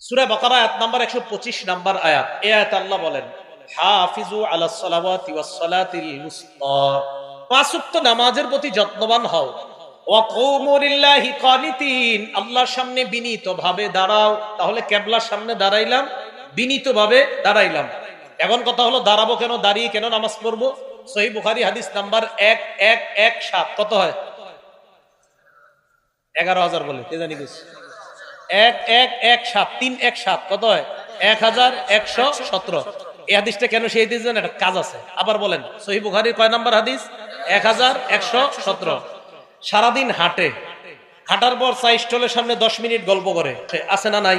সূরা বাকারা আয়াত number 125 number আয়াত। এই আয়াতে আল্লাহ বলেন, হাফিজু আলাস সালাওয়াতি ওয়াস সালাতিল মুসতা, পাঁচ ওয়াক্ত নামাজের প্রতি যত্নবান হও। ওয়া কুমু লিল্লাহি কানিতিন, আল্লাহর সামনে বিনীতভাবে দাঁড়াও। তাহলে কিবলার সামনে দাঁড়াইলাম, বিনীতভাবে দাঁড়াইলাম। এখন কথা হলো দাঁড়াবো কেন, দাঁড়িয়ে কেন নামাজ পড়বো? সহিহ বুখারী হাদিস নাম্বার 1117। কত হয়? 11,000 বলে কে জানি গেছে। 1117 317 কত হয়? 1117। এই হাদিসটা কেন সেই হাদিস জানেন? একটা কাজ আছে। আবার বলেন, সহিহ বুখারীর কয় নাম্বার হাদিস? 1117। সারাদিন হাঁটে, হাঁটার পর চা স্টলের সামনে 10 মিনিট গল্প করে, আছে না নাই?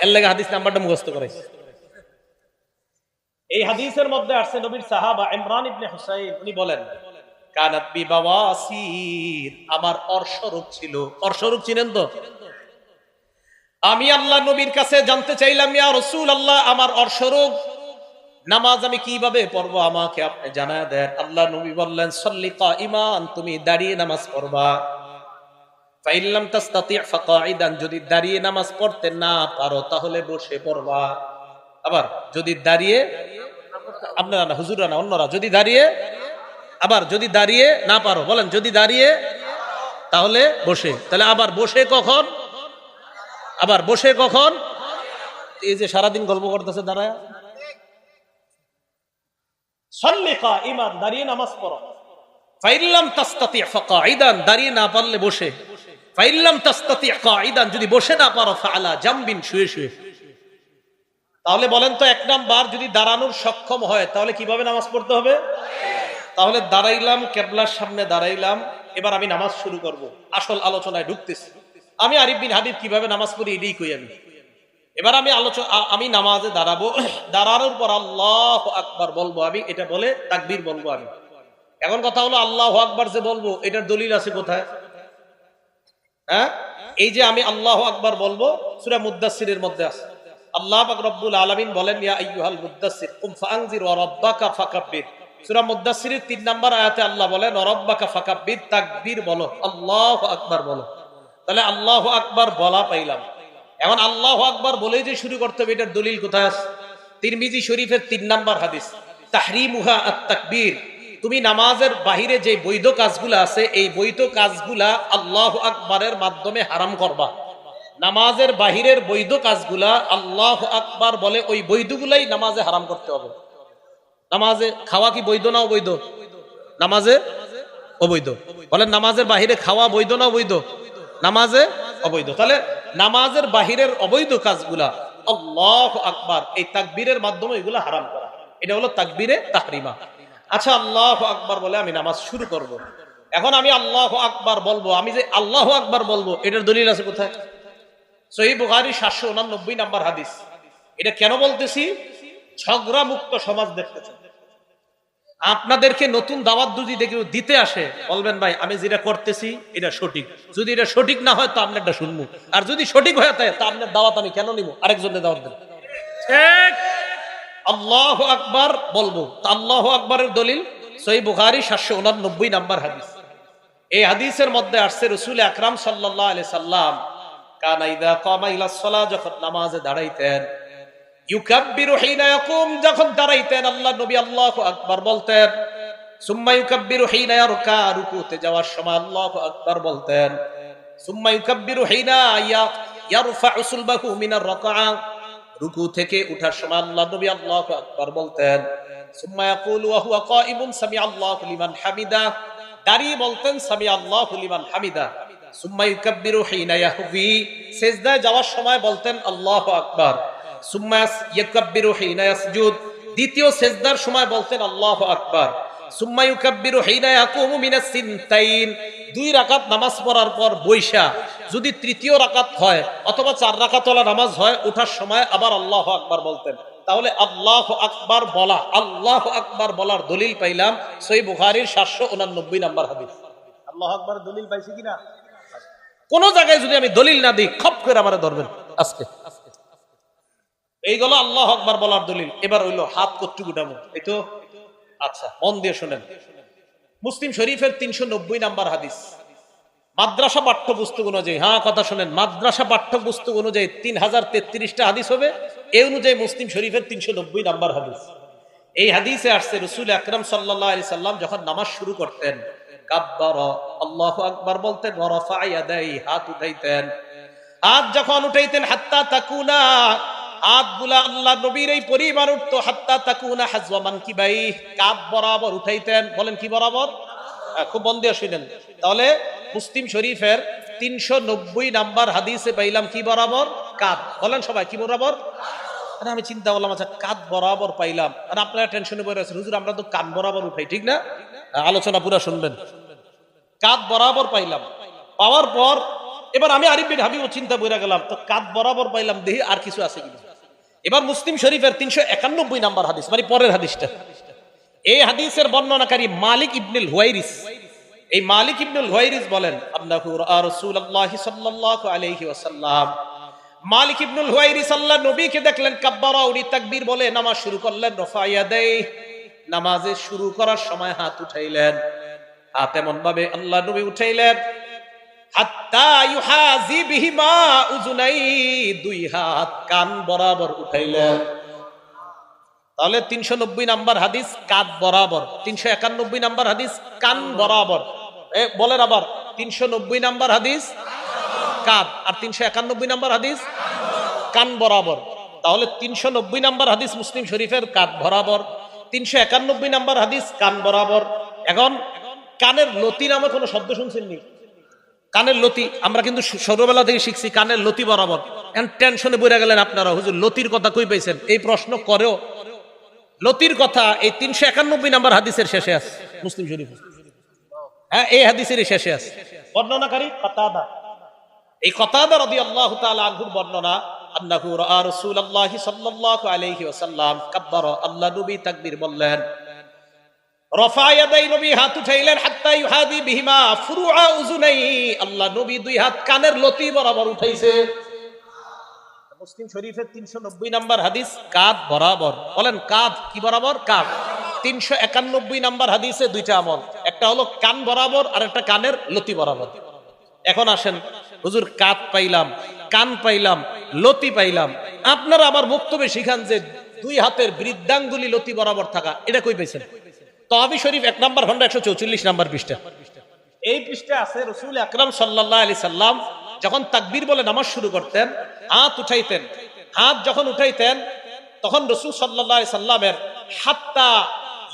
এর লাগে হাদিস নাম্বারটা মুখস্থ করে। এই হাদিসের মধ্যে আসছে নবীর সাহাবা ইমরান ইবনে হুসাইন, উনি বলেন, কানাত বি বাওয়াসির, আমার অর্শরোগ ছিল। অর্শরোগ চিনেন তো? আমি আল্লাহ নবীর কাছে জানতে চাইলাম, ইয়া রাসূলুল্লাহ, আমার অর্শরোগ, নামাজ আমি কিভাবে পড়বো আমাকে আপনি জানায় দেন। আল্লাহ নবী বললেন, সাল্লি কাইমান, তুমি দাঁড়িয়ে নামাজ পড়বা। ফাইন লাম তাস্তাতি ফাকাইদান, যদি দাঁড়িয়ে নামাজ পড়তে না পারো তাহলে বসে পড়বা। আবার যদি দাঁড়িয়ে, আপনারা না, হুজুররা না, অন্যরা, যদি দাঁড়িয়ে, আবার যদি দাঁড়িয়ে না পারো, বলেন যদি দাঁড়িয়ে তাহলে বসে। তাহলে আবার বসে কখন? আবার বসে কখন? এই যে সারাদিন গল্প করতেছে দাঁড়ায়। সাল্লি কাইমান, দাঁড়িয়ে নামাজ পড়ো। ফাইন লাম তাস্তাতি ফাকাইদান, দাঁড়িয়ে না পারলে বসে। ফাইন লাম তাস্তাতি কাইদান, যদি বসে না পারো ফাআলা জামবিন, শুয়ে শুয়ে। তাহলে বলেন তো, এক নাম্বার যদি দাঁড়ানোর সক্ষম হয় তাহলে কিভাবে নামাজ পড়তে হবে? তাহলে দাঁড়াইলাম, কিবলার সামনে দাঁড়াইলাম, এবার আমি নামাজ শুরু করব। আসল আলোচনায় ঢুকতেছি। আমি আরিফ বিন হাবিব কিভাবে নামাজ পড়ি এটাই কই আমি। এবার আমি নামাজে দাঁড়াবো, দাঁড়ানোর পর আল্লাহু আকবার বলবো আমি, এটা বলে তাকবীর বলবো আমি। এখন কথা হলো, আল্লাহু আকবার যে বলবো এটার দলিল আছে কোথায়? হ্যাঁ, এই যে আমি আল্লাহু আকবার বলবো, সূরা মুদ্দাসসিরের মধ্যে আছে। আল্লাহ পাক রব্বুল আলামিন বলেন, ইয়া আইয়ুহাল মুদ্দাসসির কুম ফাআনজির ওয়া রাব্বাকা ফাকাব্বির। সূরা মুদ্দাসসিরের 3 নাম্বার আয়াতে আল্লাহ বলেন, ওয়া রাব্বাকা ফাকাব্বির, তাকবীর বলো, আল্লাহু আকবার বলো। তাহলে আল্লাহু আকবার বলা পাইলাম। এখন আল্লাহু আকবার বলেই যে শুরু করতে হবে, এটার দলিল কোথায় আছে? তিরমিজি শরীফের 3 নাম্বার হাদিস, তাহরিমুহা আত-তাকবীর। তুমি নামাজের বাহিরে যে বৈধ কাজগুলা আছে, এই বৈধ কাজগুলা আল্লাহু আকবারের মাধ্যমে হারাম করবা। নামাজের বাহিরের বৈধ কাজগুলা আল্লাহু আকবার বলে ওই বৈধগুলাই নামাজে হারাম করতে হবে। নামাজে খাওয়া কি বৈধ না অবৈধ? নামাজে অবৈধ। বলেন, নামাজের বাহিরে খাওয়া বৈধ না অবৈধ? নামাজে অবৈধ। তাহলে নামাজের বাহিরের অবৈধ কাজগুলা আল্লাহু আকবার এই তাকবীরের মাধ্যমে এগুলা হারাম করা। এটা হলো তাকবীরে তাহরিমা। আচ্ছা, আল্লাহু আকবার বলে আমি নামাজ শুরু করব। এখন আমি আল্লাহু আকবার বলবো, আমি যে আল্লাহু আকবার বলবো এটার দলিল আছে কোথায়? সহিহ বুখারী 789 নাম্বার হাদিস। এটা কেন বলতেছি? ঝগড়া মুক্ত সমাজ দেখতে চাই। আপনাদেরকে নতুন দাওয়াত যদি দিতে আসে, বলবেন ভাই আমি যেটা করতেছি এটা সঠিক। যদি এটা সঠিক না হয় তো আপনারটা শুনবো, আর যদি সঠিক হয়ে থাকে তা আপনার দাওয়াত আমি কেন নিব? আরেকজনের দাওয়াত দেন। ঠিক আল্লাহু আকবার বলবো। আল্লাহু আকবারের দলিল সহিহ বুখারী 789 নাম্বার হাদিস। এই হাদিসের মধ্যে আসছে, রাসূল আকরাম সাল্লাল্লাহু আলাইহি সাল্লাম কানা ইযা কামা ইলাস সালাহ, যখন নামাজে দাঁড়াইতেন, ইউকাব্বিরু হিনা ইয়াকুম, যখন দাঁড়াইতেন আল্লাহ নবী আল্লাহু আকবার বলতেন। সুম্মা ইউকাব্বিরু হিনা ইয়ারকা, রুকুতে যাওয়ার সময় আল্লাহু আকবার বলতেন। সুম্মা ইউকাব্বিরু হিনা ইয়ারফা'ু সুলবাহু মিনার রাকআ, রুকু থেকে উঠার সময় আল্লাহ নবী আল্লাহু আকবার বলতেন। সুম্মা ইয়াকুলু ওয়া হুয়া কাইমুন সামি আল্লাহু লিমান হামিদা, দাঁড়িয়ে বলতেন সামি আল্লাহু লিমান হামিদা। সুম্মা ইউকাব্বিরু হিনা ইয়াহবি, সিজদায় যাওয়ার সময় বলতেন আল্লাহু আকবার। সুম্মা ইয়াকাব্বিরু হিনা ইয়াসজুদ, দ্বিতীয় সিজদার সময় বলতেন আল্লাহু আকবার। সুম্মা ইউকাব্বিরু হিনা ইয়াকুমু মিনাস সিনতাইন, 2 রাকাত নামাজ পড়ার পর বৈশা যদি তৃতীয় রাকাত হয় অথবা 4 রাকাতওয়ালা নামাজ হয়, ওঠার সময় আবার আল্লাহু আকবার বলতেন। তাহলে আল্লাহু আকবার বলা, আল্লাহু আকবার বলার দলিল পাইলাম সহিহ বুখারীর 789 নাম্বার হাদিস। আল্লাহু আকবার দলিল পাইছি কিনা? কোন জায়গায় যদি আমি দলিল না দিই, খপ করে আমারে ধরবেন আজকে। এইগুলো আল্লাহু আকবার বলার দলিল। এবার হইলো হাত কতটুকু উঠাবো, এই তো। আচ্ছা, মন দিয়ে শুনেন। মুসলিম শরীফের 390 নাম্বার হাদিস, মাদ্রাসা পাঠ্যপুস্তক অনুযায়ী, হ্যাঁ কথা শোনেন, মাদ্রাসা পাঠ্যপুস্তক অনুযায়ী 3033টা হাদিস হবে। এই অনুযায়ী মুসলিম শরীফের 390 নাম্বার হাদিস। এই হাদিসে আসছে রাসূল আকরাম সাল্লাল্লাহু আলাইহি সাল্লাম যখন নামাজ শুরু করতেন, কাব্বারা, আল্লাহু আকবার বলতেন, ওয়া রাফা ইয়াদাই, হাত উঠাইতেন। হাত যখন উঠাইতেন, হাত্তা তাকুনা, হাতগুলা আল্লাহ নবীর এই পরিমাণ উঠতো, হাত্তা তাকুনা হাজওয়া মানকিবাই, কাঁধ বরাবর উঠাইতেন। বলেন কি বরাবর? খুব মন দিয়ে শুনেন। তাহলে মুসলিম শরীফের 390 নাম্বার হাদিসে পাইলাম কি বরাবর? কাঁধ। বলেন সবাই কি বরাবর? আরে আমি চিন্তা করলাম, আচ্ছা কাঁধ বরাবর পাইলাম, আর আপনারা টেনশনে পড়ে আছেন, হুজুর আমরা তো কান বরাবর উঠাই, ঠিক না? আলোচনা পুরো শুনবেন। কাঁধ বরাবর পাইলাম, পাওয়ার পর এবার আমি আরিফ বিন হাবিব চিন্তা করে গেলাম, তো কাঁধ বরাবর পাইলাম, দেখি আর কিছু আছে কিনা। এবার মুসলিম শরীফের 391 নাম্বার হাদিস, মানে পরের হাদিসটা। এই হাদিসের বর্ণনাকারী মালিক ইবনুল হুয়াইরিস। এই মালিক ইবনুল হুয়াইরিস বলেন, আন্নাহু রাআ রাসূলুল্লাহ সাল্লাল্লাহু আলাইহি ওয়াসাল্লাম, মালিক ইবনুল হুয়াইরিস আল্লাহ নবীকে দেখলেন কাব্বারা, উনি তাকবীর বলে নামাজ শুরু করলেন, রফা ইয়াদাই, নামাজে শুরু করার সময় হাত উঠাইলেন। হাত এমন ভাবে আল্লাহ নবী উঠাইলেন, হাত্তা ইউহাজি বিহিমা উযুনাই, দুই হাত কান বরাবর উঠাইলেন। তাহলে 390 নাম্বার হাদিস কাঁধ বরাবর, 391 নাম্বার হাদিস কান বরাবর। বলেন আবার, 390 নাম্বার হাদিস কাঁধ, আর 391 নাম্বার হাদিস কান বরাবর। তাহলে 390 নাম্বার হাদিস মুসলিম শরীফের কাঁধ বরাবর, 391 নাম্বার হাদিস কান বরাবর। এখন কানের লতি নামে কোনো শব্দ শুনছেন নি? কানের লতি আমরা কিন্তু ছোটবেলা থেকে শিখছি কানের লতি বরাবর। এখন টেনশনে পড়ে গেলেন আপনারা, হুজুর লতির কথা কই পাইছেন? এই প্রশ্ন করেও লতির কথা এই 391 নাম্বার হাদিসের শেষে আছে মুসলিম শরীফ। হ্যাঁ, এই হাদিসের শেষে আছে। বর্ণনাকারী কাতাদা। এই কাতাদা রাদিয়াল্লাহু তাআলা আনহুর বর্ণনা, আন্নাহু রাআ রাসূলুল্লাহ সাল্লাল্লাহু আলাইহি ওয়াসাল্লাম কাব্বারা, আল্লাহ নবী তাকবীর বললেন, রফা ইয়াদাই, নবী হাত উঠাইলেন, হাত্তা ইউহাদি বিহিমা ফুরুআ উযুনাই, আল্লাহ নবী দুই হাত কানের লতি বরাবর উঠাইছে। মুসলিম শরীফের 390 নাম্বার হাদিস কাঁধ বরাবর। বলেন কাঁধ কি বরাবর? কাঁধ। 391 নাম্বার হাদিসে দুইটা আমল, একটা হলো কান বরাবর আর একটা কানের লতি বরাবর। এখন আসেন, হুজুর কাঁধ পাইলাম, কান পাইলাম, লতি পাইলাম, আপনারা আবার বক্তব্যে শিখান যে দুই হাতের বৃদ্ধাঙ্গুলি লতি বরাবর থাকা, এটা কই পাইছেন? তাহাবি শরীফ 1 নাম্বার খন্ড 144 নাম্বার পৃষ্ঠা। এই পৃষ্ঠা আছে রাসূল আকরাম সাল্লাল্লাহু আলাইহি সাল্লাম যখন তাকবীর বলে নামাজ শুরু করতেন, হাত উঠাইতেন। হাত যখন উঠাইতেন তখন রাসূল সাল্লাল্লাহু আলাইহি সাল্লামের হাত্তা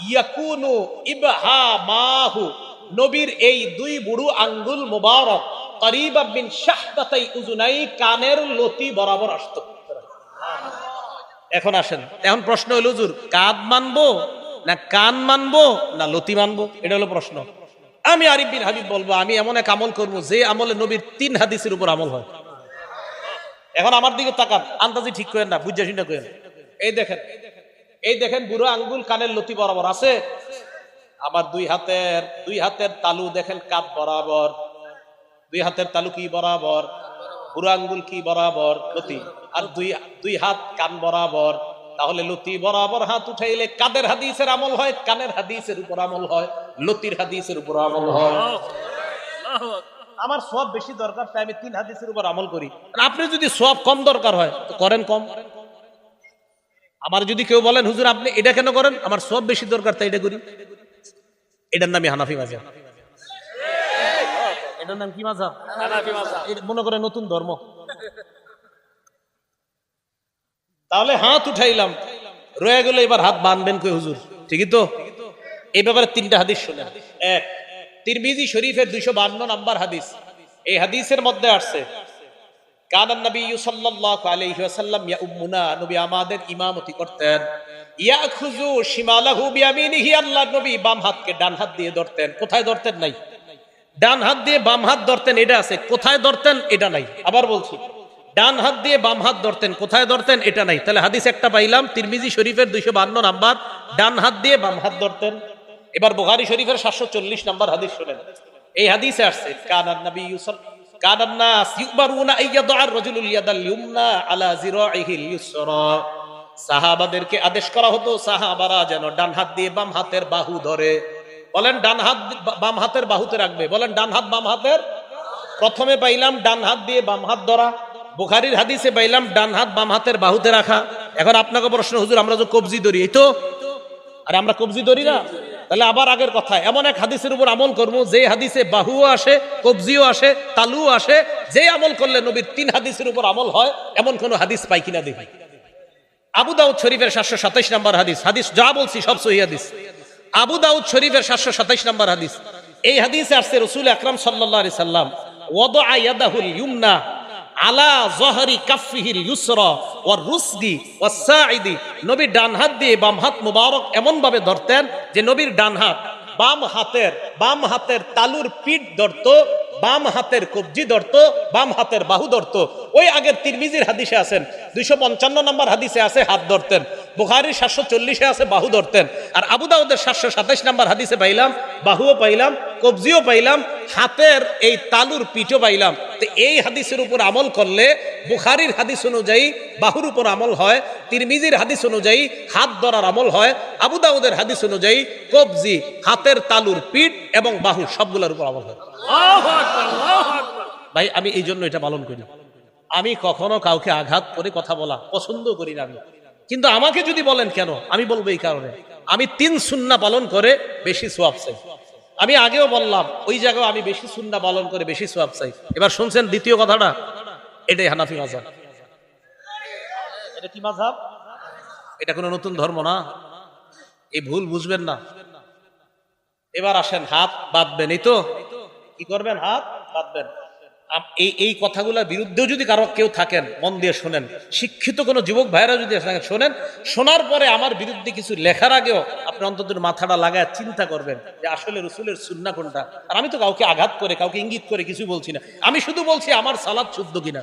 ইয়াকুনু ইবহামাহু, নবীর এই দুই বুড়ো আঙ্গুল মুবারক করিবা মিন শাহদাতাই উযুনাই, কানের লতি বরাবর আসতো। এখন আসেন, এখন প্রশ্ন হলো, হুজুর কাঁধ মানবো না কান মানবো না লতি মানবো? এটা হলো প্রশ্ন। আমি আরিফ বিন হাবিব বলবো, আমি এমন এক আমল করবো যে আমলে নবীর 3 হাদিসের উপর আমল হয়। এখন আমার দিকে তাকান, আন্দাজি ঠিক করেন না, বুঝা শুনে করেন। এই দেখেন বুড়ো আঙ্গুল কানের লতি বরাবর আছে। আমার দুই হাতের তালু দেখেন কাঁধ বরাবর। দুই হাতের তালু কি বরাবর? বুড়ো আঙ্গুল কি বরাবর? লতি। আর দুই হাত কান বরাবর। তাহলে লতি বরাবর হাত উঠাইলে কাদের হাদিসের আমল হয়? কানের হাদিসের উপর আমল হয়, লতির হাদিসের উপর আমল হয়। আমার সওয়াব বেশি দরকার, তাই আমি 3 হাদিসের উপর আমল করি। আপনি যদি সওয়াব কম দরকার হয় তো করেন কম। আমার যদি কেউ বলেন, হুজুর আপনি এটা কেন করেন? আমার সওয়াব বেশি দরকার তাই এটা করি। এটার নামই হানাফি মাযহাব। এটার নাম কি মাযহাব? হানাফি মাযহাব। মনে করে নতুন ধর্ম। তাহলে হাত উঠাইলাম, রয়ে গেল এবার হাত বাঁধবেন কই হুজুর? ঠিকই তো। এই ব্যাপারে 3টা হাদিস শুনেন। 1, তিরমিজি শরীফের 252 নাম্বার হাদিস। এই হাদিসের মধ্যে আসছে, কানান নবী সাল্লাল্লাহু আলাইহি ওয়াসাল্লাম ইয়াউমুনা, নবী আমাদের ইমামতি করতেন, ইয়াখুযু শিমালাহু বিয়ামিনিহি, আল্লাহর নবী বাম হাতকে ডান হাত দিয়ে ধরতেন। কোথায় ধরতেন? নাই। ডান হাত দিয়ে বাম হাত ধরতেন, এটা আছে। কোথায় ধরতেন? এটা নাই। আবার বলছি, ডান হাত দিয়ে বাম হাত ধরতেন, কোথায় ধরতেন? এটা নাই। তাহলে হাদিস একটা পাইলাম, তিরমিজি শরীফের 252 নাম্বার, ডান হাত দিয়ে বাম হাত ধরতেন। এবার বুখারী শরীফের 740 নাম্বার হাদিস শুনেন। এই হাদিসে আসছে, কানান নবী কানান নাস ইউবারুনা আইয়াদা আর-রাজুলুল ইয়াদাল ইউমনা আলা জিরাইহিল ইউসরা, সাহাবাদেরকে আদেশ করা হতো সাহাবারা যেন ডান হাত দিয়ে বাম হাতের বাহু ধরে। বলেন ডান হাত বাম হাতের বাহুতে রাখবে। বলেন ডান হাত বাম হাতের। প্রথমে পাইলাম ডান হাত দিয়ে বাম হাত ধরা, বুখারীর হাদিসে পাইলাম ডান হাত বাম হাতের বাহুতে রাখা। এখন আপনাকে প্রশ্ন, হুজুর আমরা যে কবজি ধরি, এই তো, আরে আমরা কবজি ধরি না? তাহলে আবার আগের কথা, এমন এক হাদিসের উপর আমল করবো যে হাদিসে বাহুও আসে, কবজিও আসে, তালুও আসে, যে আমল করলে নবীর 3 হাদিসের উপর আমল হয়, এমন কোন হাদিস পাই কিনা দেখি। আবু দাউদ শরীফের 727 নম্বর হাদিস, হাদিস যা বলছি সব সহিহ হাদিস। আবু দাউদ শরীফের 727 নম্বর হাদিস, এই হাদিসে আসছে রাসূল আকরাম সাল্লাল্লাহু আলাইহি সাল্লাম ওয়াদা ইয়াদাহুল ইউমনা আলা যহরি কাফিহিল ইউসরা ওয়ার রুসগি ওয়াস সাইদি, নবী ডান হাত দিয়ে বাম হাত মুবারক এমন ভাবে ধরতেন যে নবীর ডান হাত বাম হাতের তালুর পিঠ ধরতো, বাম হাতের কবজি ধরতো, বাম হাতের বাহু ধরতো। ওই আগের তিরমিজির হাদিসে আছেন 255 নম্বর হাদিসে আছে হাত ধরতেন, বুখারীর 740-এ আছে বাহু ধরতেন, আর আবু দাউদের 727 নম্বর হাদিসে পাইলাম বাহুও পাইলাম, কবজিও পাইলাম, হাতের এই তালুর পিঠও পাইলাম। তো এই হাদিসের উপর আমল করলে বুখারীর হাদিস অনুযায়ী বাহুর উপর আমল হয়, তিরমিজির হাদিস অনুযায়ী হাত ধরার আমল হয়, আবু দাউদের হাদিস অনুযায়ী কবজি, হাতের তালুর পিঠ এবং বাহু সবগুলোর উপর আমল হয়। ভাই আমি এই জন্য এটা পালন করি। আমি কখনো কাউকে আঘাত করে কথা বলা পছন্দ করি না আমি, কিন্তু আমাকে যদি বলেন কেন, আমি বলবো এই কারণে আমি 3 সুন্নাহ পালন করে বেশি সওয়াব চাই। আমি আগেও বললাম ওই জায়গায় আমি বেশি সুন্নাহ পালন করে বেশি সওয়াব চাই। এবার শুনছেন দ্বিতীয় কথাটা, এটাই হানাফি মাযহাব। এটা কি মাযহাব? এটা কোনো নতুন ধর্ম না, এই ভুল বুঝবেন না। এবার আসেন হাত বাঁধবেন, এই তো কি করবেন, হাত বাঁধবেন। এই কথাগুলোর বিরুদ্ধেও যদি কারো কেউ থাকেন মন দিয়ে শোনেন, শিক্ষিত কোনো যুবক ভাইরা যদি শোনেন, শোনার পরে আমার বিরুদ্ধে কিছু লেখার আগেও আপনি অন্তত মাথাটা লাগায় চিন্তা করবেন যে আসলে রাসূলের সুন্নাহ কোনটা। আর আমি তো কাউকে আঘাত করে কাউকে ইঙ্গিত করে কিছু বলছি না, আমি শুধু বলছি আমার সালাত শুদ্ধ কিনা,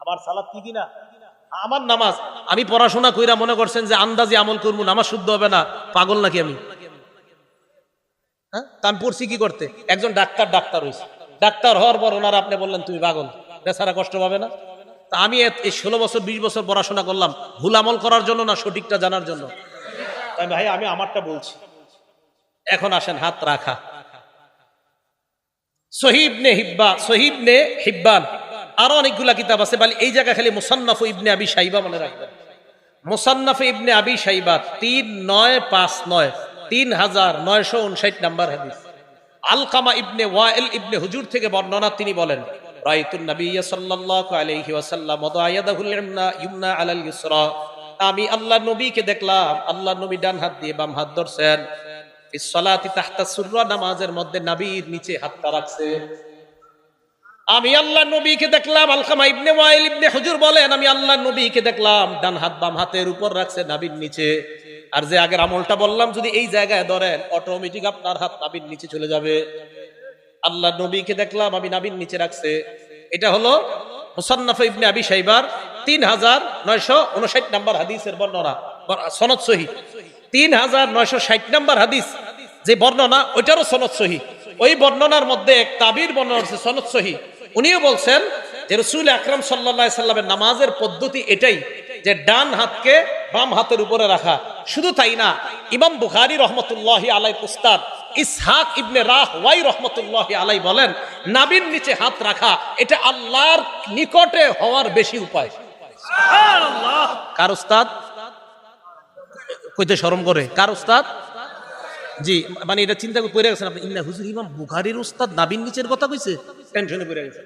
আমার সালাত কি কিনা, আমার নামাজ। আমি পড়াশোনা কইরা মনে করছেন যে আন্দাজে আমল করবো, নামাজ শুদ্ধ হবে না, পাগল নাকি আমি? হ্যাঁ, তা আমি পড়ছি কি করতে? একজন ডাক্তার হয়েছে, ডাক্তার হওয়ার পর ওনারা আপনি বললেন তুমি পাগল, বেচারা কষ্ট পাবে না? তা আমি এই 16 বছর 20 বছর পড়াশোনা করলাম ভুল আমল করার জন্য না সঠিকটা জানার জন্য? তাই ভাই আমি আমারটা বলছি। এখন আসেন হাত রাখা। সহিহ ইবনে হিব্বান আরো অনেকগুলা কিতাব আছে, বলে এই জায়গা খালি মুসান্নাফ ইবনে আবি শাইবা মনে রাখবেন। মুসান্নাফ ইবনে আবি শাইবা 3959 3959 নম্বর হাদিস। আলকামা ইবনে ওয়াইল ইবনে হুজুর থেকে বর্ণনা, তিনি বলেন রাইতুন নবী সাল্লাল্লাহু আলাইহি ওয়াসাল্লাম ওয়াদা ইয়াদাহুল ইউমনা আলাল ইউসরা, আমি আল্লাহর নবীকে দেখলাম আল্লাহর নবী ডান হাত দিয়ে বাম হাত ধরছেন, ফিস সালাতি তাহতা সুররা, নামাজের মধ্যে নবীর নিচে হাতটা রাখছে। আমি আল্লাহর নবীকে দেখলাম, আলকামা ইবনে ওয়াইল ইবনে হুজুর বলেন আমি আল্লাহর নবীকে দেখলাম ডান হাত বাম হাতের উপর রাখছে, নাভির নিচে। আর যে আগের আমলটা বললাম যদি এই জায়গায় ধরেন অটোমেটিক আপনার হাত নাভির নিচে চলে যাবে। আল্লাহর নবীকে দেখলাম আমি নাভির নিচে রাখছে। এটা হলো মুসান্নাফ ইবনে আবি শাইবার 3959 নম্বর হাদিসের বর্ণনা, সনদ সহিহ। 3960 নম্বর হাদিস যে বর্ণনা, ওইটারও সনদ সহিহ। ওই বর্ণনার মধ্যে এক তাবির বর্ণনা আছে সনদ সহিহ। উনিও বলছেন যে রাসূল আকরাম সাল্লাল্লাহু আলাইহি সাল্লামের নামাজের পদ্ধতি এটাই যে ডান হাতকে বাম হাতের উপরে রাখা। শুধু তাই না, ইমাম বুখারী রাহমাতুল্লাহি আলাইহি উস্তাদ ইসহাক ইবনে রাহওয়াই রাহমাতুল্লাহি আলাইহি বলেন নাভির নিচে হাত রাখা এটা আল্লাহর নিকটে হওয়ার বেশি উপায়। সুবহানাল্লাহ। কার উস্তাদ? কইতে শরম করে, কার উস্তাদ? জি, মানে এটা চিন্তা করে গেছেন আপনি, ইন্না হুজুর ইমাম বুখারীর উস্তাদ নাভির নিচের কথা কইছে, টেনশনে পড়ে গেছে।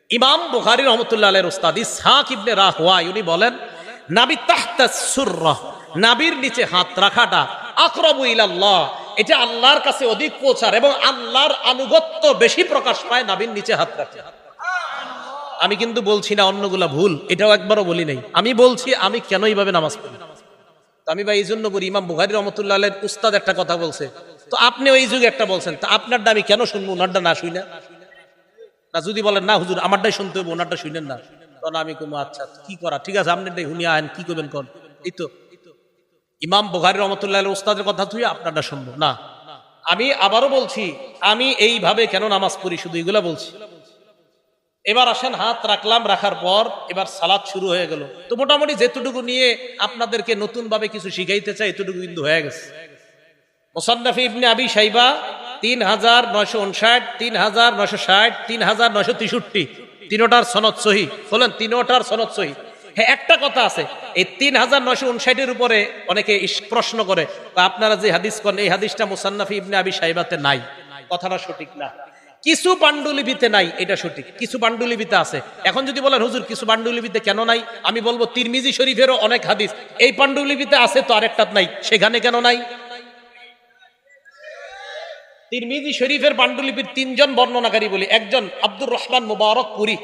ইমাম বুখারী রাহমাতুল্লাহি আলাইহির উস্তাদ ইসহাক ইবনে রাহওয়াই উনি বলেন নাভি তাহতা সুররা, নাভির নিচে হাত রাখাটা আকরাবু ইলাল্লাহ, এটা আল্লাহর কাছে অধিক পৌঁছার এবং আল্লাহর আনুগত্য বেশি প্রকাশ পায় নাভির নিচে হাত রাখে। আমি কিন্তু বলছি না অন্যগুলা ভুল, এটাও একবারও বলি নাই। আমি বলছি আমি কেন এইভাবে নামাজ পড়ি। তো আমি ভাই এই জন্য বলি, ইমাম বুখারী রাহমাতুল্লাহি আলাইহির উস্তাদ একটা কথা বলছে, তো আপনি ওই যুগে একটা বলছেন, তো আপনারটা আমি কেন শুনবো, ওনারটা না শুই না? না যদি বলেন না হুজুর আমারটাই শুনতে হবে ওনারটা শুনেন না, তখন আমি কমু আচ্ছা কি করা, ঠিক আছে আপনারটাই শুনিয়া আইন, কি করবেন কোন। এই তো ইমাম বুখারী রাহমাতুল্লাহি আলাইহির উস্তাদের কথা তুই আপনারটা শুনবো না। আমি আবারও বলছি আমি এইভাবে কেন নামাজ পড়ি, শুধু এগুলা বলছি। এবার আসেন হাত রাখলাম, রাখার পর এবার সালাত শুরু হয়ে গেল। তো মোটামুটি যেটুকু নিয়ে আপনাদেরকে নতুন ভাবে কিছু শিখাইতে চাই এতটুকু কিন্তু হয়ে গেছে। মুসান্নাফ ইবনে আবি শাইবা 3959, 3960, 3963, তিনোটার সনদ সহি। বলেন তিনোটার সনদ সহি। হ্যাঁ, একটা কথা আছে, এই 3959 উপরে অনেকে প্রশ্ন করে আপনারা যে হাদিস করেন এই হাদিসটা মুসান্নাফ ইবনে আবি শাইবাতে নাই। কথাটা সঠিক না। কিছু পান্ডুলিপিতে নাই, এটা সঠিক, কিছু পান্ডুলিপিতে আছে। এখন যদি বলেন হুজুর কিছু পান্ডুলিপিতে কেন নাই, আমি বলবো তিরমিজি শরীফেরও অনেক হাদিস এই পান্ডুলিপিতে আছে, তো আরেকটা নাই, সেখানে কেন নাই? তিরমিজি শরীফের পান্ডুলিপির 3 জন বর্ণনাকারী বলি। একজন আব্দুর রহমান মুবারক পুরী,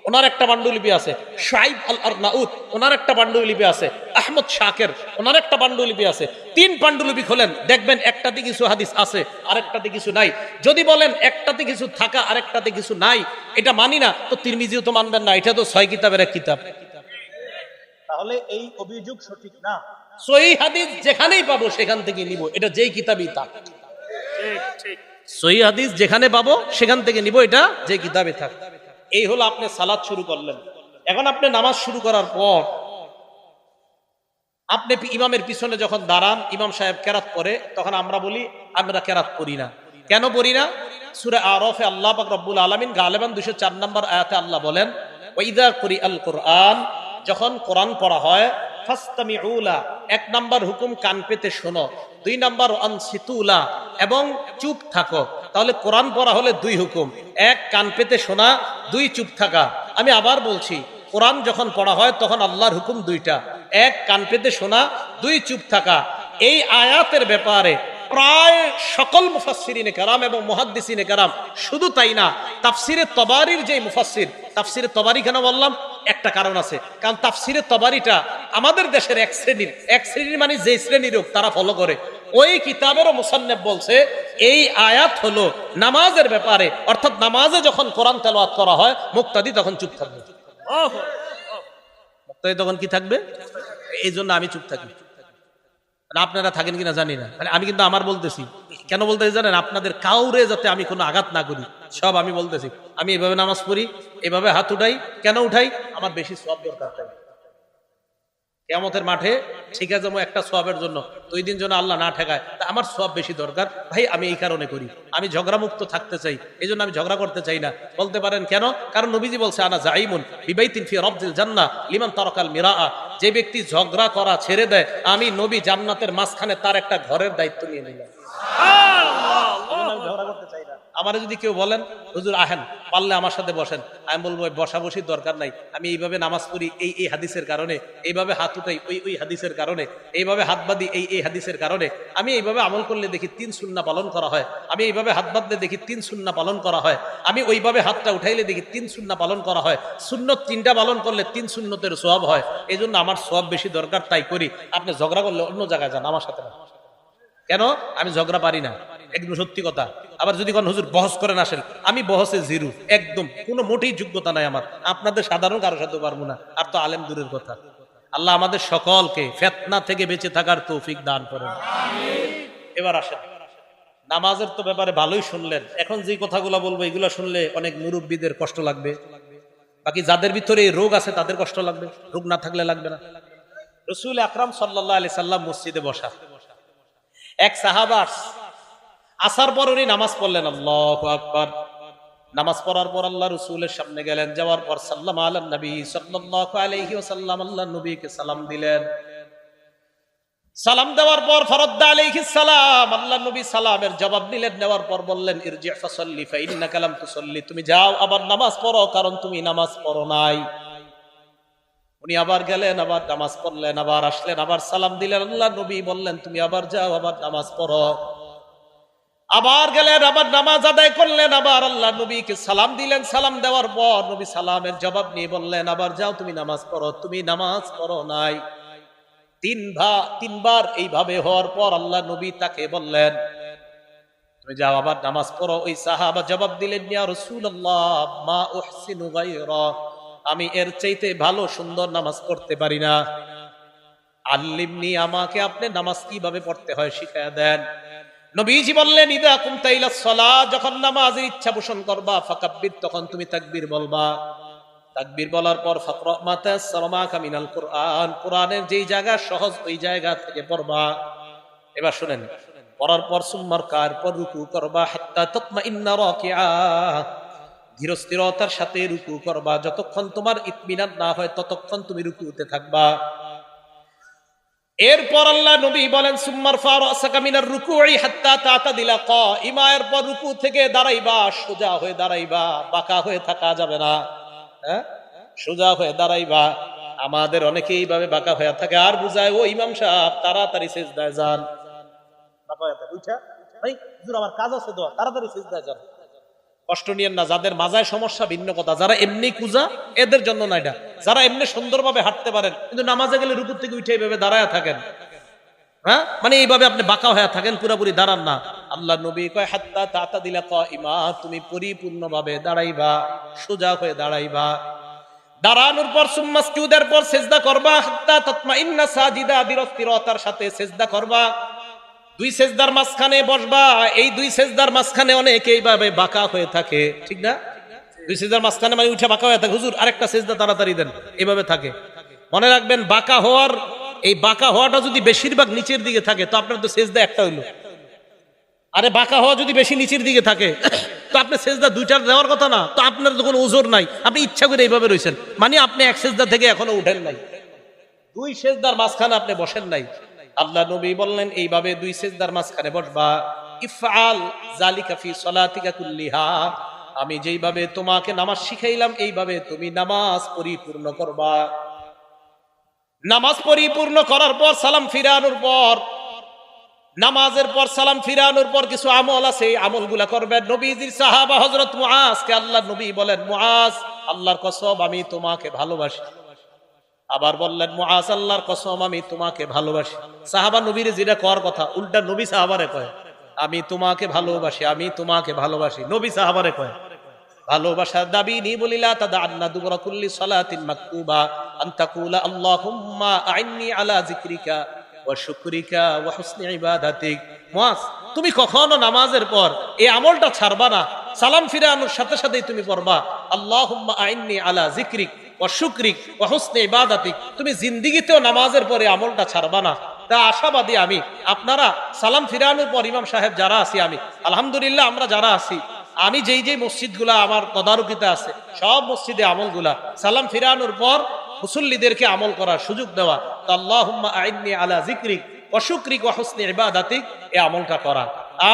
ওনার একটা পান্ডুলিপি আছে। শাইব আল আরনাউত, ওনার একটা পান্ডুলিপি আছে। আহমদ শাকের, ওনার একটা পান্ডুলিপি আছে। 3 পান্ডুলিপি খোলেন, দেখবেন একটাতে কিছু হাদিস আছে, আরেকটাতে কিছু নাই। যদি বলেন একটাতে কিছু থাকা আরেকটাতে কিছু নাই, এটা মানি না, তো তিরমিজিও তো মানবেন না, এটা তো 6 কিতাবের এক কিতাব। তাহলে এই অভিযোগ সঠিক না। সহিহ হাদিস যেখানেই পাবো সেখান থেকে নিব, এটা যেই কিতাবই থাক। সহিহ হাদিস যেখানে পাবো সেখান থেকে নিব, এটা যে কিতাবে থাক। এই হলো আপনি সালাত শুরু করলেন। এখন আপনি নামাজ শুরু করার পর আপনি ইমামের পিছনে যখন দাঁড়ান, ইমাম সাহেব কেরাত পড়ে, তখন আমরা বলি আমরা কেরাত পড়ি না। কেন পড়ি না? সূরা আরাফে আল্লাহ পাক রব্বুল আলামিন গালিবান 204 নম্বর আয়াতে আল্লাহ বলেন, ওয়া ইযা কুরিআল কুরআন, যখন কোরআন পড়া হয়, ফাসতামিউ লা, 1 নাম্বার হুকুম কান পেতে শোনো, 2 নাম্বার আনসিতু লা, এবং চুপ থাকো। তাহলে কোরআন পড়া হলে 2 হুকুম, 1 কান পেতে শোনা, 2 চুপ থাকা। আমি আবার বলছি, কোরআন যখন পড়া হয় তখন আল্লাহর হুকুম 2টা, 1 কান পেতে শোনা, 2 চুপ থাকা। এই আয়াতের ব্যাপারে প্রায় সকল মুফাসসিরিনে কেরাম এবং মুহাদ্দিসিনে কেরাম, শুধু তাই না, তাফসিরে তবারির যে মুফাসসির, তাফসিরে তবারি কেন বললাম, একটা কারণ আছে। কারণ তাফসিরে তবারিটা আমাদের দেশের এক শ্রেণীর মানে যে শ্রেণীর হোক তারা ফলো করে। ওই কিতাবেরও মুসান্নিফ বলছে এই আয়াত হলো নামাজের ব্যাপারে, অর্থাৎ নামাজে যখন কোরআন তেলাওয়াত করা হয় মুক্তাদি তখন চুপ থাকবে। মুক্তাদি তখন কি থাকবে? এই জন্য আমি চুপ থাকি। আপনারা থাকেন কিনা জানি না, আমি কিন্তু আমার বলতেছি। কেন বলতেছি জানেন? আপনাদের কাউরে যাতে আমি কোনো আঘাত না করি, সব আমি বলতেছি। আমি এভাবে নামাজ পড়ি, এভাবে হাত উঠাই। কেন উঠাই? আমার বেশি সওয়াব দরকার তাই। কিয়ামতের মাঠে ঠিক আছে, একটা সওয়াবের জন্য 2 দিন যেন আল্লাহ না ঠেকায়, তা আমার সওয়াব বেশি দরকার ভাই, আমি এই কারণে করি। আমি ঝগড়া মুক্ত থাকতে চাই, এই জন্য আমি ঝগড়া করতে চাই না। বলতে পারেন কেন? কারণ নবীজি বলছে, আনা জাইমুন বিবাইতিন ফি রাবদিল জান্নাহ লিমান তারাকাল মিরাআ, যে ব্যক্তি ঝগড়া করা ছেড়ে দেয়, আমি নবী জান্নাতের মাঝখানে তার একটা ঘরের দায়িত্ব নিয়ে নিলাম। ঝগড়া করতে চাই না। আমার যদি কেউ বলেন হুজুর আহেন, পারলে আমার সাথে বসেন, আমি বলবো বসাবসির দরকার নাই। আমি এইভাবে নামাজ পড়ি এই হাদিসের কারণে, এইভাবে হাত উঠাই ওই হাদিসের কারণে, এইভাবে হাত বাঁধি এই হাদিসের কারণে। আমি এইভাবে আমল করলে দেখি 3 সুন্নাহ পালন করা হয়, আমি এইভাবে হাত বাঁধলে দেখি 3 সুন্নাহ পালন করা হয়, আমি ওইভাবে হাতটা উঠাইলে দেখি 3 সুন্নাহ পালন করা হয়। সুন্নত 3টা পালন করলে 3 সুন্নতের সওয়াব হয়। এই জন্য আমার সওয়াব বেশি দরকার, তাই করি। আপনি ঝগড়া করলে অন্য জায়গায় যান, আমার সাথে না। কেন? আমি ঝগড়া পারি না, একদম সত্যি কথা। আবার যদি কোন হুজুর বহস করেন আসেন, আমি বহসে জিরো, একদম কোনো মোটেই যোগ্যতা নাই আমার। আপনাদের সাধারণ কারোর সাথে পারবো না, আর তো আলেম দূরের কথা। আল্লাহ আমাদের সকলকে ফিতনা থেকে বেঁচে থাকার তৌফিক দান করেন। এবার আসেন, নামাজের তো ব্যাপারে ভালোই শুনলেন। এখন যে কথাগুলো বলবো এগুলো শুনলে অনেক মুরব্বীদের কষ্ট লাগবে, বাকি যাদের ভিতরে এই রোগ আছে তাদের কষ্ট লাগবে, রোগ না থাকলে লাগবে না। রাসূল আকরাম সাল্লাল্লাহু আলাইহি সাল্লাম মসজিদে বসা, এক সাহাবা আসার পর উনি নামাজ পড়লেন, আল্লাহু আকবার। নামাজ পড়ার পর আল্লাহ রাসূলের সামনে গেলেন, যাওয়ার পর সাল্লাম আলান নবী সাল্লাল্লাহু আলাইহি ওয়াসাল্লাম, আল্লাহ নবীকে সালাম দিলেন। সালাম দেওয়ার পর ফারাদ্দা আলাইহিস সালাম, আল্লাহ নবী সালামের জবাব নিলেন। নেওয়ার পর বললেন, ইরজি ফাসাল্লি ফাইন্নাকা লাম তুসাল্লি, তুমি যাও আবার নামাজ পড়ো, কারণ তুমি নামাজ পড়ো নাই। উনি আবার গেলেন, আবার নামাজ পড়লেন, আবার আসলেন, আবার সালাম দিলেন। আল্লাহ নবী বললেন, তুমি আবার যাও, আবার নামাজ পড়ো। আবার গেলেন, আবার নামাজ আদায় করলেন, আবার আল্লাহ নবীকে সালাম দিলেন। সালাম দেওয়ার পর নবী সালামের জবাব নিয়ে বললেন, আবার যাও, তুমি নামাজ পড়ো, তুমি নামাজ পড়ো নাই। 3 বার এইভাবে হওয়ার পর আল্লাহ নবী তাকে বললেন, তুমি যাও, আবার নামাজ পড়ো। ওই সাহাবা জবাব দিলেন, ইয়া রাসূলুল্লাহ মা উহসিনু গায়রা, আমি এর চাইতে ভালো সুন্দর নামাজ পড়তে পারি না। আল্লিমনি, আমাকে আপনি নামাজ কিভাবে পড়তে হয় শিখায়া দেন। নবীজি বললেন, ইদা কুমতা ইলাস সালাহ, যখন নামাজের ইচ্ছা পোষণ করবা, ফাকাব্বির, তখন তুমি তাকবীর বলবা। তাকবীর বলার পর ফাকরা মা তায়াসসারা মাকা মিনাল কুরআন, কুরআনের যেই জায়গা সহজ ওই জায়গা থেকে পড়বা। এবার শুনেন, পড়ার পর সুম্মার কার পর রুকু করবা হাত্তা তাতমাইন্না রাকিআ, ধীর স্থিরতার সাথে রুকু করবা, যতক্ষণ তোমার ইতমিনান না হয় ততক্ষণ তুমি রুকুতে থাকবা। এরপর আল্লাহ নবী বলেন সুম্মার ফারাসাকা মিনার রুকুই হাত্তা তাতাদিলা কাইমা, এরপর রুকু থেকে দাঁড়াইবা, সোজা হয়ে দাঁড়াইবা, বাঁকা হয়ে থাকা যাবে না, হ্যাঁ সোজা হয়ে দাঁড়াইবা। আমাদের অনেকে এইভাবে বাঁকা হয়ে থাকে আর বুঝায় ও ইমাম সাহেব তাড়াতাড়ি সিজদায় যান, বাঁকা হয়ে থাকে উঠা ভাই হুজুর আমার কাজ আছে তো তাড়াতাড়ি সিজদায় যান। কষ্ট নিয়েন না, যাদের মাজায় সমস্যা ভিন্ন কথা, যারা এমনি কুজা এদের জন্য না এটা, যারা এমনি সুন্দরভাবে হাঁটতে পারেন কিন্তু নামাজে গেলে রুকু থেকে উঠে এইভাবে দাঁড়ায় থাকেন, হ্যাঁ মানে এইভাবে আপনি বাঁকা হয়ে থাকেন, পুরোপুরি দাঁড়ান না। আল্লাহ নবী কয় হাত্তা তাতাদিলা কাইমা, তুমি পরিপূর্ণভাবে দাঁড়াইবা, সোজা হয়ে দাঁড়াইবা। দাঁড়ানোর পর সুম্মা সুজুদের পর সিজদা করবা হাত্তা তাতমাইন্না সাজিদা, ধীরস্থিরতার সাথে সিজদা করবা। দুই সেজদার মাঝখানে বসবা, এই দুই সেজদার মাঝখানে অনেকে এইভাবে বাঁকা হয়ে থাকে, ঠিক না? দুই সেজদার মাঝখানে মানে উঠে বাঁকা হয়ে থাকে, হুজুর আরেকটা সেজদা তাড়াতাড়ি দেন, এইভাবে থাকে। মনে রাখবেন বাঁকা হওয়ার, এই বাঁকা হওয়াটা যদি বেশিরভাগ নিচের দিকে থাকে তো আপনার তো সেজদা একটা হইলো, আরে বাঁকা হওয়া যদি বেশি নিচের দিকে থাকে তো আপনার সেজদা দুইটার দেওয়ার কথা না, তো আপনার তো কোনো ওজোর নাই, আপনি ইচ্ছা করে এইভাবে রয়েছেন, মানে আপনি এক সেজদা থেকে এখনো উঠেন নাই, দুই সেজদার মাঝখানে আপনি বসেন নাই। আল্লাহ নবী বললেন এইভাবে দুই সেজদার মাঝখানে বসবা। ইফআল যালিকা ফি সলাতিকা কুল্লিহা, আমি যেইভাবে তোমাকে নামাজ শিখাইলাম এইভাবে তুমি নামাজ পরিপূর্ণ করবা। নামাজ পরিপূর্ণ করার পর সালাম ফিরানোর পর, নামাজের পর সালাম ফিরানোর পর কিছু আমল আছে, এই আমলগুলা করবেন। নবীজির সাহাবা হযরত মুআজকে আল্লাহর নবী বলেন, মুআজ আল্লাহর কসম আমি তোমাকে ভালোবাসি। আবার বললেন মুআজ আল্লাহর কসম আমি তোমাকে ভালোবাসি। সাহাবা নবীর যেটা করার কথা উল্টা নবী সাহাবারে কয় আমি তোমাকে ভালোবাসি, আমি তোমাকে ভালোবাসি, নবী সাহাবারে কয়। ভালোবাসার দাবি নি বলিলা তাদান্না দুবরা কুল্লি সালাতিন মাকতুবা আন তাকুলা আল্লাহুম্মা আইন্নি আলা যিকরিকা ওয়া শুকরিকা ওয়া হুসনি ইবাদাতিক। মুআজ তুমি কখনো নামাজের পর এই আমলটা ছাড়বা না, সালাম ফিরানোর সাথে সাথেই তুমি পড়বা আল্লাহুম্মা আইন্নি আলা যিকরিক ওয়া শুকরিক ওয়া হুসনি ইবাদাতিক। তুমি জিন্দেগিতেও নামাজের পরে আমলটা ছাড়বা না। তা আশাবাদী আমি, আপনারা সালাম ফিরানোর পর ইমাম সাহেব যারা আছি, আমি আলহামদুলিল্লাহ আমরা যারা আছি, আমি যেই যেই মসজিদগুলা আমার তদারকিতে আছে সব মসজিদে আমলগুলা সালাম ফিরানোর পর মুসল্লিদেরকে আমল করার সুযোগ দেওয়া। তো আল্লাহুম্মা আইন্নি আলা যিকরিক ওয়া শুকরিক ওয়া হুসনি ইবাদাতিক, এই আমলটা করা।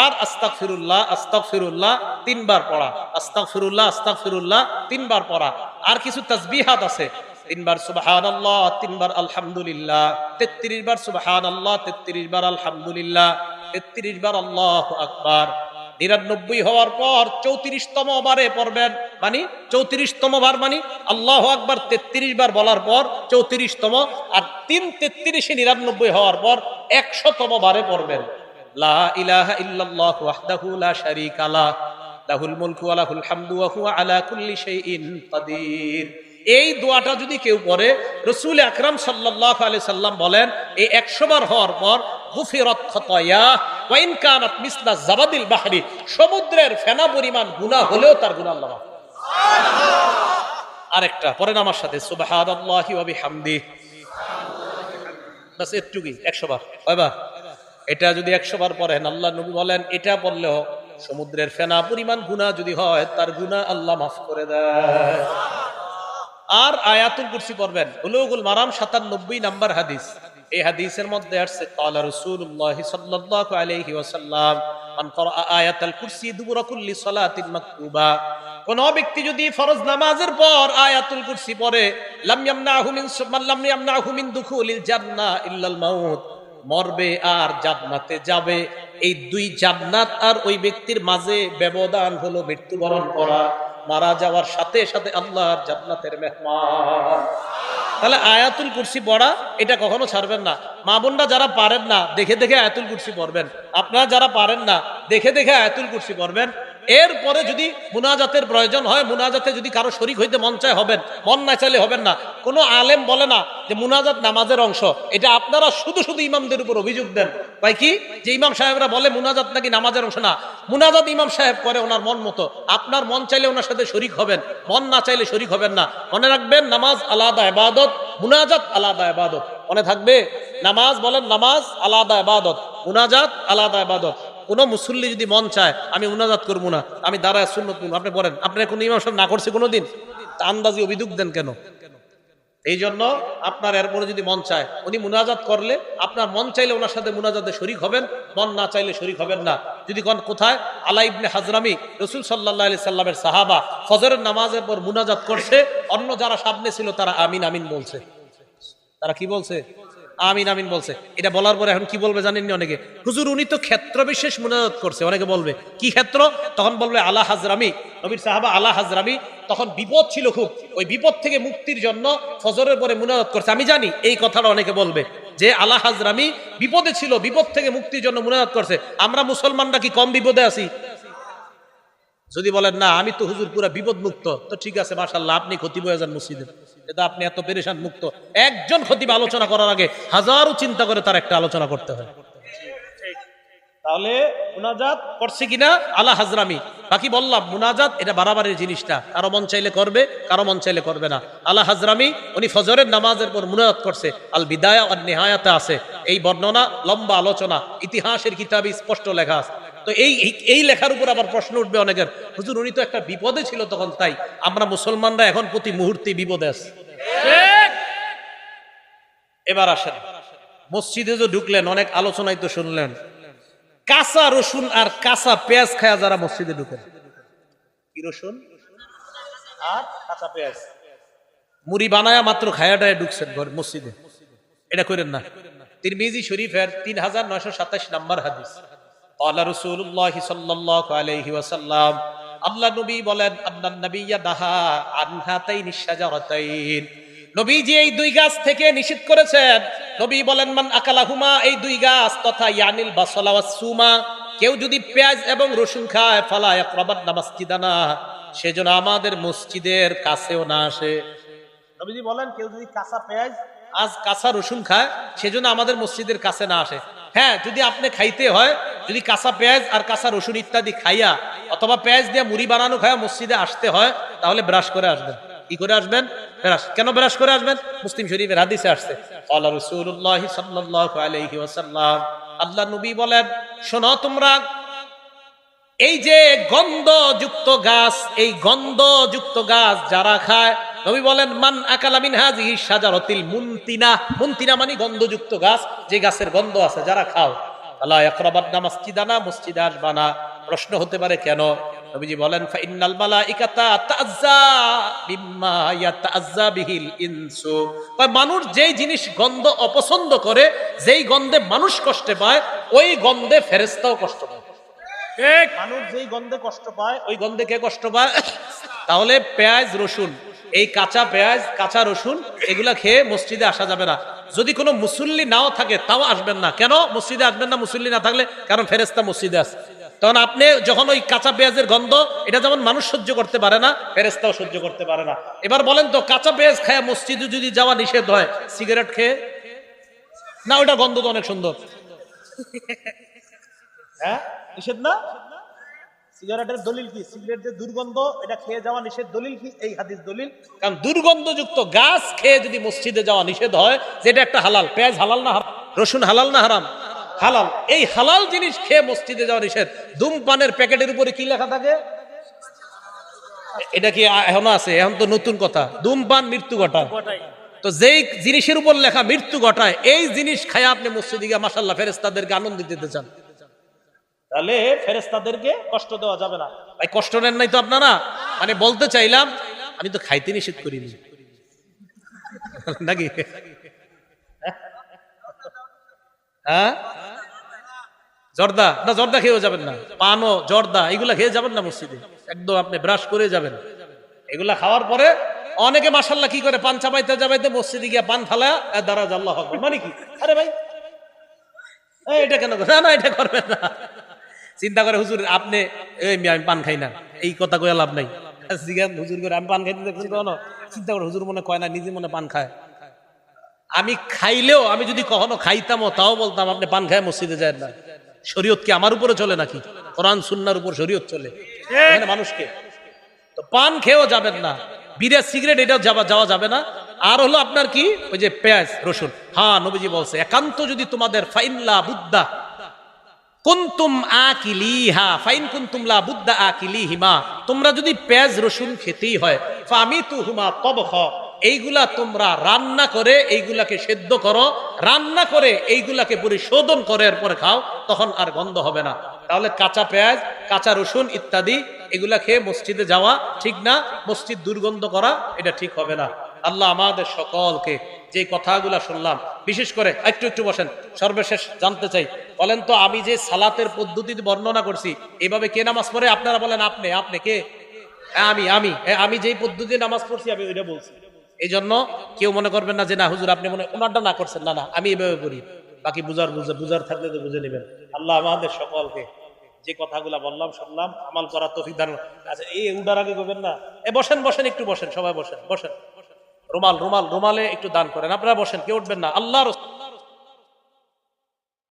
আর আস্তাগফিরুল্লাহ আস্তাগফিরুল্লাহ তিনবার পড়া, আস্তাগফিরুল্লাহ আস্তাগফিরুল্লাহ তিনবার পড়া। আর কিছু তাসবিহাত আছে, তিনবার সুবহানাল্লাহ, তিনবার আলহামদুলিল্লাহ, 33 বার সুবহানাল্লাহ, 33 বার আলহামদুলিল্লাহ, 33 বার আল্লাহু আকবার। 99 হওয়ার পর 34তম বারে পড়বেন, মানে 34তম বার মানে আল্লাহু আকবার 33 বার বলার পর 34তম, আর 3 33 99 হওয়ার পর 100তম বারে পড়বেন লা ইলাহা ইল্লাল্লাহু ওয়াহদাহু লা শারীকা লাহ লাহুল মুলকু ওয়া লাহুল হামদু ওয়া হুয়া আলা কুল্লি শাইইন কাদির। এই দোয়াটা যদি কেউ পড়ে, রাসূল আকরাম সাল্লাল্লাহু আলাইহি সাল্লাম বলেন এই 100 বার হওয়ার পর গুফিরাত খাতায়া ওয়া ইন কানাত মিসলা জাবাদিল বাহরি, সমুদ্রের ফেনা পরিমাণ গুনাহ হলেও তার গুনাহ আল্লাহ মাফ। সুবহানাল্লাহ। আরেকটা পড়েন আমার সাথে, সুবহানাল্লাহি ওয়া বিহামদিহি, বাস এটুকুই 100 বার কয়বার? এটা যদি 100 বার পড়েন, আল্লাহ নবী বলেন এটা পড়লেও সমুদ্রের ফেনা পরিমাণ গুনাহ যদি হয় তার গুনাহ আল্লাহ মাফ করে দেয়। আর আয়াতুল কুরসি পড়বেন। বুলুগুল মারাম 97 নাম্বার হাদিস, এই হাদিসের মধ্যে আসছে ক্বালা রাসূলুল্লাহ সাল্লাল্লাহু আলাইহি ওয়াসাল্লাম মান ক্বারা আয়াতুল কুরসি দুবুরা কুল্লি সালাতিন মাকতুবা, কোন ব্যক্তি যদি ফরজ নামাজের পর আয়াতুল কুরসি পড়ে, লাম ইয়ামনাহু মিন দুখুলিল জান্নাহ ইল্লাল মাউত, মরবে আর জান্নাতে যাবে, এই দুই জান্নাত আর ওই ব্যক্তির মাঝে ব্যবধান হলো মৃত্যুবরণ করা, মারা যাওয়ার সাথে সাথে আল্লাহর জান্নাতের মেহমান। তাহলে আয়াতুল কুরসি পড়া এটা কখনো ছাড়বেন না। মা বোনরা যারা পারেন না দেখে দেখে আয়াতুল কুরসি পড়বেন, আপনারা যারা পারেন না দেখে দেখে আয়াতুল কুরসি পড়বেন। এরপরে যদি মুনাজাতের প্রয়োজন হয়, মুনাজাতে যদি কারো শরীক হইতে মন চায় হবেন, মন না চাইলে হবেন না। কোনো আলেম বলে না যে মুনাজাত নামাজের অংশ, এটা আপনারা শুধু শুধু ইমামদের উপর অভিযোগ দেন ভাই কি যে ইমাম সাহেবরা বলে মুনাজাত নাকি নামাজের অংশ। না, মুনাজাত ইমাম সাহেব করে ওনার মন মতো, আপনার মন চাইলে ওনার সাথে শরীক হবেন, মন না চাইলে শরীক হবেন না। মনে রাখবেন নামাজ আলাদা ইবাদত, মুনাজাত আলাদা ইবাদত। মনে থাকবে নামাজ বলেন নামাজ আলাদা ইবাদত, মুনাজাত আলাদা ইবাদত। কোন মুসল্লি যদি মন চায় আমি মুনাজাত করবো না, আমি দাঁড়ায় সুন্নত পড়বো, আপনি বলেন আপনার কোন ইমাম সাহেব না করছে কোনোদিন? আন্দাজি অভিযোগ দেন কেন? এই জন্য আপনার এরপরে যদি মন চায় উনি মুনাজাত করলে আপনার মন চাইলে ওনার সাথে মুনাজাতে শরীক হবেন, মন না চাইলে শরীক হবেন না। যদি কোথায় আলা ইবনে হাজরামি রাসূল সাল্লাল্লাহু আলাইহি সাল্লামের সাহাবা ফজরের নামাজের পর মুনাজাত করছে, অন্য যারা সামনে ছিল তারা আমিন আমিন বলছে। তারা কি বলছে? আমিন আমিন বলছে। এটা বলার পরে এখন কি বলবে জানেননি অনেকে? হুজুর উনি তো ক্ষেত্র বিশেষ মুনাজাত করছে। অনেকে বলবে কি ক্ষেত্র? তখন বলবে আলা হাজরামি, নবীর সাহাবা আলা হাজরামি তখন বিপদ ছিল খুব, ওই বিপদ থেকে মুক্তির জন্য ফজরের পরে মুনাজাত করছে। আমি জানি এই কথাটা অনেকে বলবে যে আলা হাজরামি বিপদে ছিল, বিপদ থেকে মুক্তির জন্য মুনাজাত করছে। আমরা মুসলমানরা কি কম বিপদে আছি? যদি বলেন না আমি তো হুজুর পুরা বিপদ মুক্ত, তো ঠিক আছে মাশাআল্লাহ, আপনি খতিব হয়ে যান মসজিদে, এটা আপনি এত পেরেশান মুক্ত। একজন খতিব আলোচনা করার আগে হাজারো চিন্তা করে তার একটা আলোচনা করতে হয়। তাহলে মুনাজাত করছে কিনা আলা হাজরামি। বাকি বললাম মুনাজাত এটা বাড়াবাড়ির জিনিসটা, কারো মন চাইলে করবে, কারো মন চাইলে করবে না। আলা হাজরামি উনি ফজরের নামাজের পর মুনাজাত করছে। আল বিদায়া ওয়ান নিহায়াতে আছে এই বর্ণনা, লম্বা আলোচনা, ইতিহাসের কিতাবে স্পষ্ট লেখা আছে। তো এই লেখার উপর আবার প্রশ্ন উঠবে অনেকের, হুজুর উনি তো একটা বিপদে ছিল তখন, তাই আমরা মুসলমানরা এখন প্রতি মুহূর্তে বিপদে আছি। এবার আসেন মসজিদে যে ঢুকলেন, অনেক আলোচনায় তো শুনলেন কাঁচা রসুন আর কাঁচা পেঁয়াজ খায়া যারা মসজিদে ঢুকেন। কি রসুন আর কাঁচা পেঁয়াজ মুড়ি বানায়া মাত্র খায়াটায় ঢুকছেন ঘর মসজিদে, এটা করেন না। তিরমিজি শরীফের 3927 নম্বর হাদিস, ক্বালা রাসূলুল্লাহ সাল্লাল্লাহু আলাইহি ওয়াসাল্লাম, আল্লাহ নবী বলেন আন্নান নাবিয়্যা নাহা আন হাতাইনিশ শাজারাতাইন, নবীজি এই দুই গাছ থেকে নিষেধ করেছেন। নবী বলেন মান আকালাহুমা, এই দুই গাছ তথা ইয়ানিল বাসলা ওয়াস সুমা, কেউ যদি পেঁয়াজ এবং রসুন খায় ফালা ইয়াকরাবান্না মাসজিদানা, সেজন্য আমাদের মসজিদের কাছেও না আসে। নবীজি বলেন কেউ যদি কাঁচা পেঁয়াজ আজ কাঁচা রসুন খায় সেজন্য আমাদের মসজিদের কাছে না আসে। হ্যাঁ, যদি আপনি খাইতে হয়, যদি কাঁচা পেঁয়াজ আর কাঁচা রসুন ইত্যাদি খাইয়া অথবা পেঁয়াজ দিয়ে মুড়ি বানানো খায়া মসজিদে আসতে হয়, তাহলে ব্রাশ করে আসবেন। কি করে আসবেন? কেন ব্রাশ করে আসবেন? মুসলিম শরীফের হাদিসে আসছে, ক্বালা রাসূলুল্লাহ সাল্লাল্লাহু আলাইহি ওয়াসাল্লাম, আল্লাহ নবী বলেন শোনো তোমরা, এই যে গন্ধযুক্ত গাছ, এই গন্ধযুক্ত গাছ যারা খায়, নবী বলেন মান আকালা মিন হাযিহি শাজারাতিল মুনতিনা, মুনতিনা মানে গন্ধযুক্ত গাছ, যে গাছের গন্ধ আছে, যারা খাও আলা ইয়াকরাবান্না মাসজিদানা, মসজিদে আসবা না। প্রশ্ন হতে পারে কেন? নবীজি বলেন ফাইন্নাল মালাইকাতা তাআজ্জা বিম্মা ইয়াতাআজ্জা বিহিল ইনসু, মানুষ যেই জিনিস গন্ধ অপছন্দ করে, যেই গন্ধে মানুষ কষ্ট পায়, ওই গন্ধে ফেরেশতাও কষ্ট পায়। ঠিক, মানুষ যেই গন্ধে কষ্ট পায় ওই গন্ধে কে কষ্ট পায়? তাহলে পেঁয়াজ রসুন, এই কাঁচা পেঁয়াজ কাঁচা রসুন এগুলা খেয়ে মসজিদে আসা যাবে না। যদি কোনো মুসল্লি নাও থাকে তাও আসবেন না। কেন মসজিদে আসবেন না মুসল্লি না থাকলে? কারণ ফেরেশতা মসজিদে আছে। তখন আপনি যখন ওই কাঁচা পেঁয়াজের গন্ধ, এটা যেমন মানুষ সহ্য করতে পারে না, ফেরেশতাও সহ্য করতে পারে না। এবার বলেন তো, কাঁচা পেঁয়াজ খায় মসজিদে যদি যাওয়া নিষেধ হয়, সিগারেট খেয়ে না, ওইটা গন্ধ তো অনেক সুন্দর, হ্যাঁ নিষেধ না? সিগারেটের দলিল কি? সিগারেটের দুর্গন্ধ, এটা খেয়ে যাওয়া নিষেধ, দলিল কি? এই হাদিস দলিল। কারণ দুর্গন্ধযুক্ত গাছ খেয়ে যদি মসজিদে যাওয়া নিষেধ হয়, যেটা একটা হালাল, পেঁয়াজ হালাল না হারাম? রসুন হালাল না হারাম? হালাল। এই হালাল জিনিস খেয়ে মসজিদে যাওয়া নিষেধ। ধূমপানের প্যাকেটের উপরে কি লেখা থাকে? এটা কি এখনো আছে? এখন তো নতুন কথা, ধূমপান মৃত্যু ঘটায়। তো যেই জিনিসের উপর লেখা মৃত্যু ঘটায়, এই জিনিস খায় আপনি মসজিদে গিয়ে মাশাআল্লাহ ফেরেশতাদেরকে আনন্দ দিতে চান, তাহলে ফেরেশতাদেরকে কষ্ট দেওয়া যাবে না। ভাই কষ্ট নেন নাই তো আপনারা? মানে বলতে চাইলাম আমি তো খাইতে নিষেধ করিনি নাকি? হ্যাঁ, জর্দা না, জর্দা খেয়েও যাবেন না, পানও জর্দা এগুলা খেয়ে যাবেন না মসজিদে, একদম আপনি ব্রাশ করে যাবেন। এগুলা খাওয়ার পরে অনেকে মাশাআল্লাহ কি করে, পান চাবাইতে চাবাইতে মসজিদে গিয়ে পান ফালায়া দাঁড়া আল্লাহু আকবার, মানে কি? আরে ভাই এটা কেন? না না, এটা করবেন না। চিন্তা করে হুজুর আপনি আমি পান খাই না, এই কথা কয়ে লাভ নাই। হুজুর করে আমি পান খাইতে দেখছেন কখনো? চিন্তা করে হুজুর মনে কয় না, নিজে মনে পান খায়। আমি খাইলেও, আমি যদি কখনো খাইতামও তাও বলতাম আপনি পান খায় মসজিদে যায় না। শরীয়ত কি আমার উপরে চলে নাকি? কোরআন সুন্নাহর উপর শরীয়ত চলে এখানে মানুষকে। তো পান খেয়েও যাবেন না, বিড়া সিগারেট এটাও যাওয়া যাবে না। আর হলো আপনার কি, ওই যে পেঁয়াজ রসুন। হ্যাঁ, নবীজি বলছে একান্ত যদি তোমাদের ফাইনলা বুদ্ধা, কুনতুম আকিলিহা ফাইন কুনতুম লা বুদ্দা আকিলিহিমা, তোমরা যদি পেঁয়াজ রসুন খেতেই হয়, ফামিতুহুমা তবখা, এইগুলা তোমরা রান্না করে এইগুলাকে সেদ্ধ করো, রান্না করে এইগুলাকে পরিশোধন করে এরপরে খাও, তখন আর গন্ধ হবে না। তাহলে কাঁচা পেঁয়াজ, কাঁচা রসুন ইত্যাদি এগুলা খেয়ে মসজিদে যাওয়া ঠিক না, মসজিদ দুর্গন্ধ করা এটা ঠিক হবে না। আল্লাহ আমাদের সকলকে যে কথাগুলা শুনলাম, বিশেষ করে একটু একটু বসেন, সর্বশেষ জানতে চাই, বলেন তো আমি যে সালাতের পদ্ধতি বর্ণনা করছি এইভাবে কে নামাজ পড়ে? আপনারা বলেন, আপনি কে? আমি যেই পদ্ধতি নামাজ পড়ছি আমি ওইটা বলছি। এই জন্য কেউ মনে করবেন না যে না হুজুর আপনি মনে ওনারটা না করছেন, না না আমি এইভাবে করি। বাকি বুঝার থাকলে তো বুঝে নেবেন। আল্লাহ আমাদের সকলকে যে কথাগুলা বললাম শুনলাম আমাল করার তৌফিক দান। আচ্ছা এই উডার আগে করবেন না, বসেন একটু বসেন, সবাই বসেন। রুমালে একটু দান করেন, আপনারা বসেন, কেউ উঠবেন না। আল্লাহর